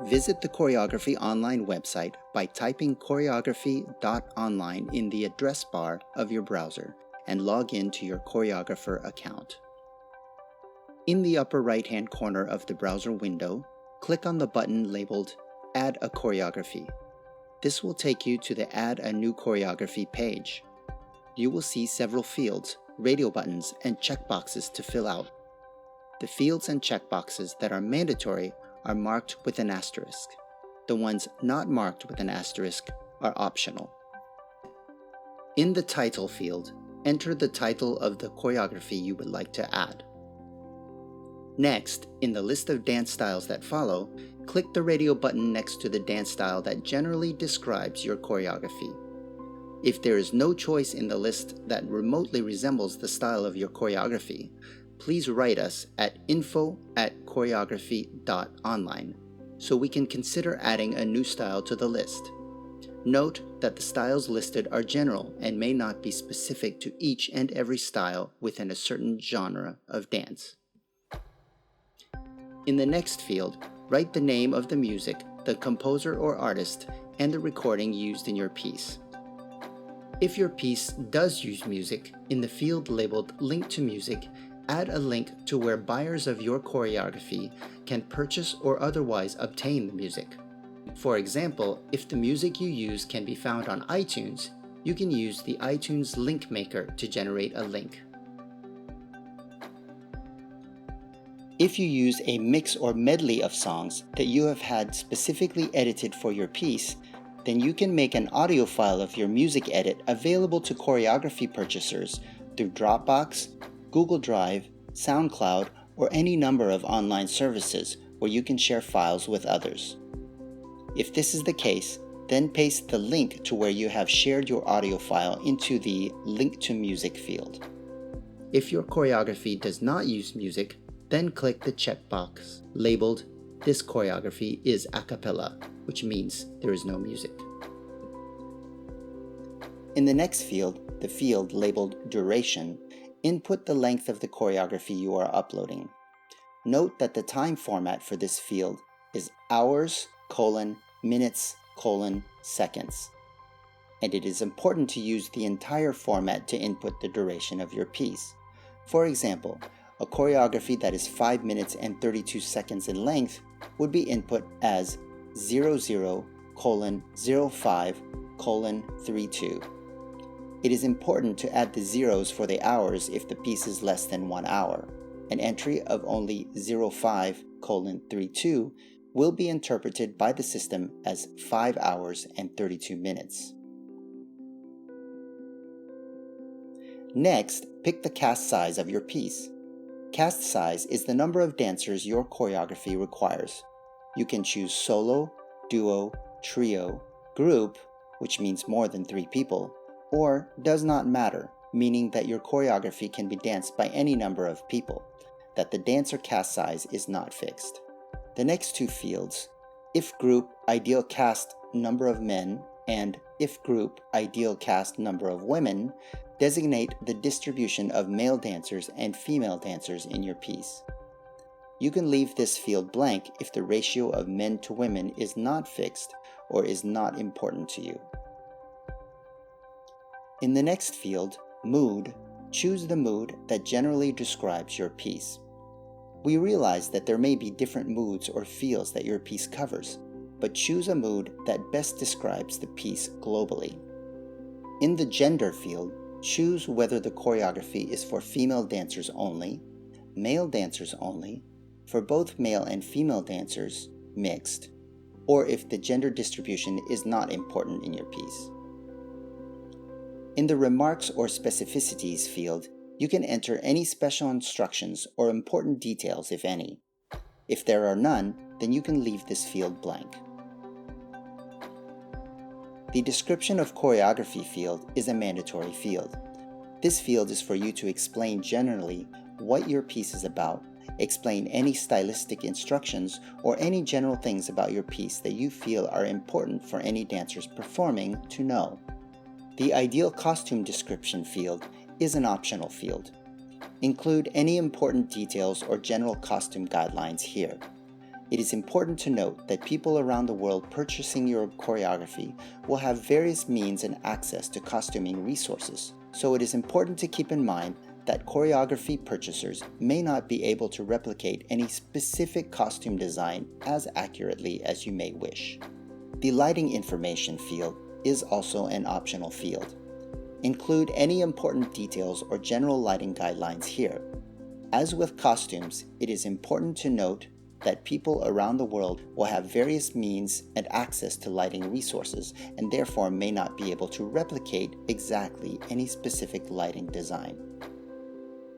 Visit the Choreography online website by typing choreography.online in the address bar of your browser and log in to your choreographer account. In the upper right-hand corner of the browser window, click on the button labeled Add a Choreography. This will take you to the Add a New Choreography page. You will see several fields, radio buttons, and checkboxes to fill out. The fields and checkboxes that are mandatory are marked with an asterisk. The ones not marked with an asterisk are optional. In the title field, enter the title of the choreography you would like to add. Next, in the list of dance styles that follow, click the radio button next to the dance style that generally describes your choreography. If there is no choice in the list that remotely resembles the style of your choreography, please write us at info@choreography.online so we can consider adding a new style to the list. Note that the styles listed are general and may not be specific to each and every style within a certain genre of dance. In the next field, write the name of the music, the composer or artist, and the recording used in your piece. If your piece does use music, in the field labeled Link to Music, add a link to where buyers of your choreography can purchase or otherwise obtain the music. For example, if the music you use can be found on iTunes, you can use the iTunes link maker to generate a link. If you use a mix or medley of songs that you have had specifically edited for your piece, then you can make an audio file of your music edit available to choreography purchasers through Dropbox, Google Drive, SoundCloud, or any number of online services where you can share files with others. If this is the case, then paste the link to where you have shared your audio file into the Link to Music field. If your choreography does not use music, then click the checkbox labeled This choreography is a cappella, which means there is no music. In the next field, the field labeled Duration, input the length of the choreography you are uploading. Note that the time format for this field is hours, minutes, seconds. And it is important to use the entire format to input the duration of your piece. For example, a choreography that is 5 minutes and 32 seconds in length would be input as 00:05:32. It is important to add the zeros for the hours if the piece is less than 1 hour. An entry of only 05:32 will be interpreted by the system as 5 hours and 32 minutes. Next, pick the cast size of your piece. Cast size is the number of dancers your choreography requires. You can choose solo, duo, trio, group, which means more than 3 people, or does not matter, meaning that your choreography can be danced by any number of people, that the dancer cast size is not fixed. The next 2 fields, if group, ideal cast number of men, and if group, ideal cast number of women, designate the distribution of male dancers and female dancers in your piece. You can leave this field blank if the ratio of men to women is not fixed or is not important to you. In the next field, Mood, choose the mood that generally describes your piece. We realize that there may be different moods or feels that your piece covers, but choose a mood that best describes the piece globally. In the Gender field, choose whether the choreography is for female dancers only, male dancers only, for both male and female dancers, mixed, or if the gender distribution is not important in your piece. In the Remarks or Specificities field, you can enter any special instructions or important details, if any. If there are none, then you can leave this field blank. The Description of Choreography field is a mandatory field. This field is for you to explain generally what your piece is about, explain any stylistic instructions, or any general things about your piece that you feel are important for any dancers performing to know. The Ideal Costume Description field is an optional field. Include any important details or general costume guidelines here. It is important to note that people around the world purchasing your choreography will have various means and access to costuming resources, so it is important to keep in mind that choreography purchasers may not be able to replicate any specific costume design as accurately as you may wish. The lighting information field is also an optional field. Include any important details or general lighting guidelines here. As with costumes, it is important to note that people around the world will have various means and access to lighting resources and therefore may not be able to replicate exactly any specific lighting design.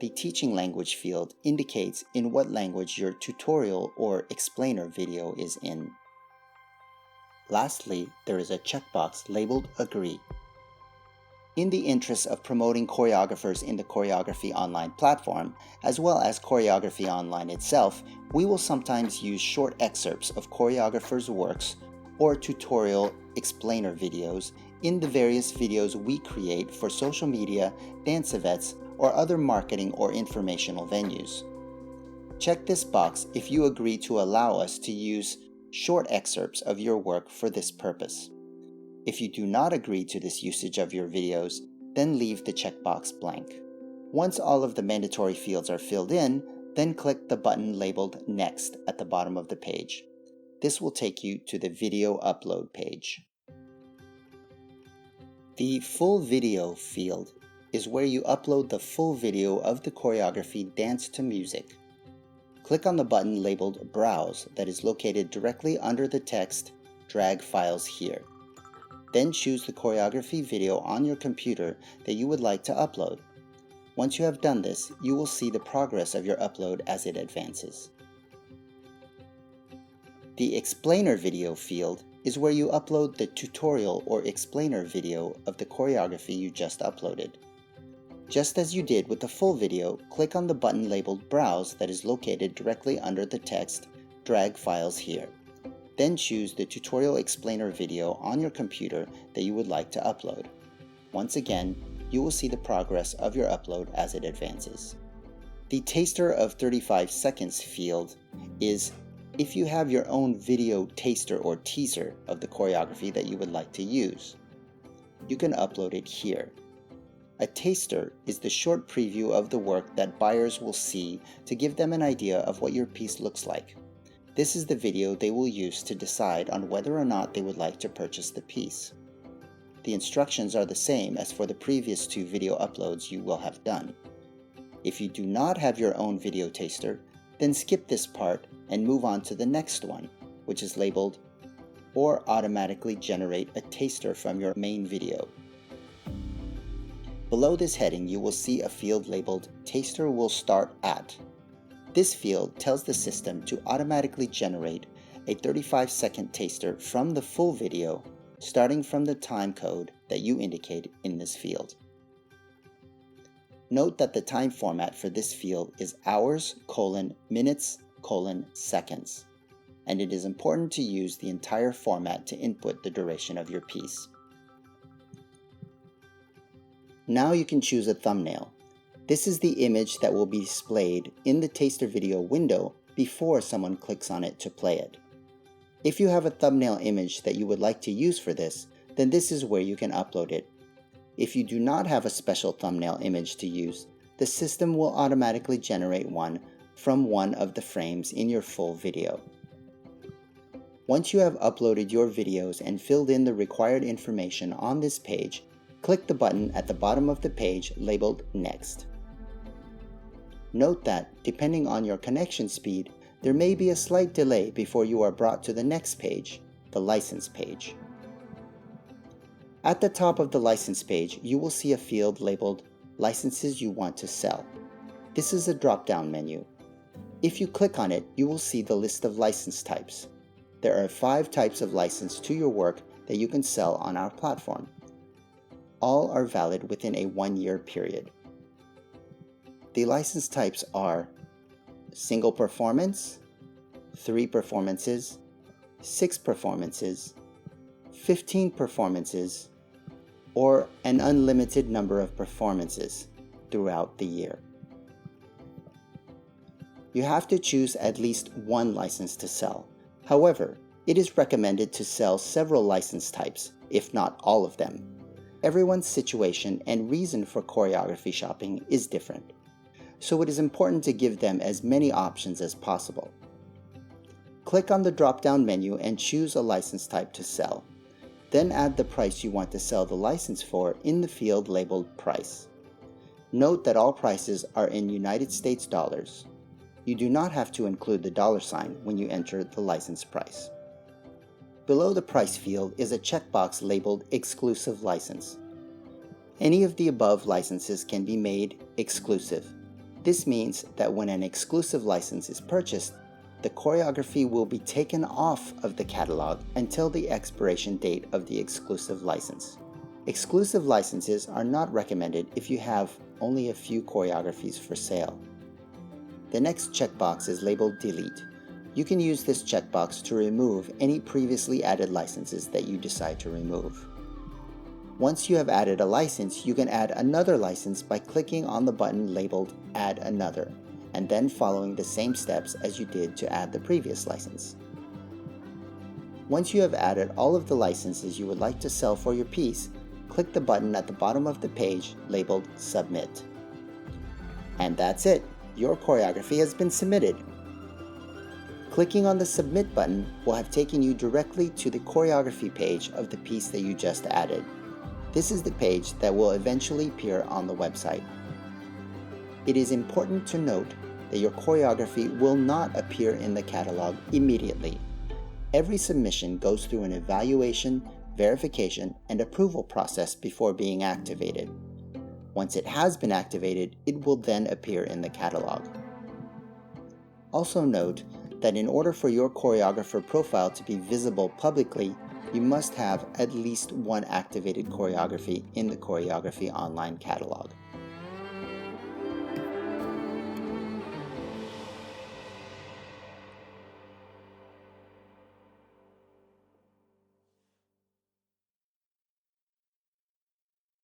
The teaching language field indicates in what language your tutorial or explainer video is in. Lastly, there is a checkbox labeled Agree. In the interest of promoting choreographers in the Choreography Online platform, as well as Choreography Online itself, we will sometimes use short excerpts of choreographers' works or tutorial explainer videos in the various videos we create for social media, dance events, or other marketing or informational venues. Check this box if you agree to allow us to use short excerpts of your work for this purpose. If you do not agree to this usage of your videos, then leave the checkbox blank. Once all of the mandatory fields are filled in, then click the button labeled Next at the bottom of the page. This will take you to the video upload page. The full video field is where you upload the full video of the choreography Dance to Music. Click on the button labeled Browse that is located directly under the text Drag Files Here. Then choose the choreography video on your computer that you would like to upload. Once you have done this, you will see the progress of your upload as it advances. The explainer video field is where you upload the tutorial or explainer video of the choreography you just uploaded. Just as you did with the full video, click on the button labeled Browse that is located directly under the text Drag Files Here. Then choose the tutorial explainer video on your computer that you would like to upload. Once again, you will see the progress of your upload as it advances. The taster of 35 seconds field is if you have your own video taster or teaser of the choreography that you would like to use. You can upload it here. A taster is the short preview of the work that buyers will see to give them an idea of what your piece looks like. This is the video they will use to decide on whether or not they would like to purchase the piece. The instructions are the same as for the previous 2 video uploads you will have done. If you do not have your own video taster, then skip this part and move on to the next one, which is labeled or automatically generate a taster from your main video. Below this heading, you will see a field labeled Taster will start at. This field tells the system to automatically generate a 35-second taster from the full video, starting from the time code that you indicate in this field. Note that the time format for this field is hours, minutes, seconds, and it is important to use the entire format to input the duration of your piece. Now you can choose a thumbnail. This is the image that will be displayed in the taster video window before someone clicks on it to play it. If you have a thumbnail image that you would like to use for this, then this is where you can upload it. If you do not have a special thumbnail image to use, the system will automatically generate one from one of the frames in your full video. Once you have uploaded your videos and filled in the required information on this page, click the button at the bottom of the page labeled Next. Note that, depending on your connection speed, there may be a slight delay before you are brought to the next page, the license page. At the top of the license page, you will see a field labeled Licenses You Want to Sell. This is a drop-down menu. If you click on it, you will see the list of license types. There are 5 types of license to your work that you can sell on our platform. All are valid within a 1-year period. The license types are single performance, 3 performances, 6 performances, 15 performances, or an unlimited number of performances throughout the year. You have to choose at least one license to sell. However, it is recommended to sell several license types, if not all of them. Everyone's situation and reason for choreography shopping is different, so it is important to give them as many options as possible. Click on the drop-down menu and choose a license type to sell. Then add the price you want to sell the license for in the field labeled Price. Note that all prices are in United States dollars. You do not have to include the $ when you enter the license price. Below the price field is a checkbox labeled Exclusive License. Any of the above licenses can be made exclusive. This means that when an exclusive license is purchased, the choreography will be taken off of the catalog until the expiration date of the exclusive license. Exclusive licenses are not recommended if you have only a few choreographies for sale. The next checkbox is labeled Delete. You can use this checkbox to remove any previously added licenses that you decide to remove. Once you have added a license, you can add another license by clicking on the button labeled Add Another, and then following the same steps as you did to add the previous license. Once you have added all of the licenses you would like to sell for your piece, click the button at the bottom of the page labeled Submit. And that's it. Your choreography has been submitted. Clicking on the Submit button will have taken you directly to the choreography page of the piece that you just added. This is the page that will eventually appear on the website. It is important to note that your choreography will not appear in the catalog immediately. Every submission goes through an evaluation, verification, and approval process before being activated. Once it has been activated, it will then appear in the catalog. Also note that in order for your choreographer profile to be visible publicly, you must have at least one activated choreography in the Choreography Online catalog.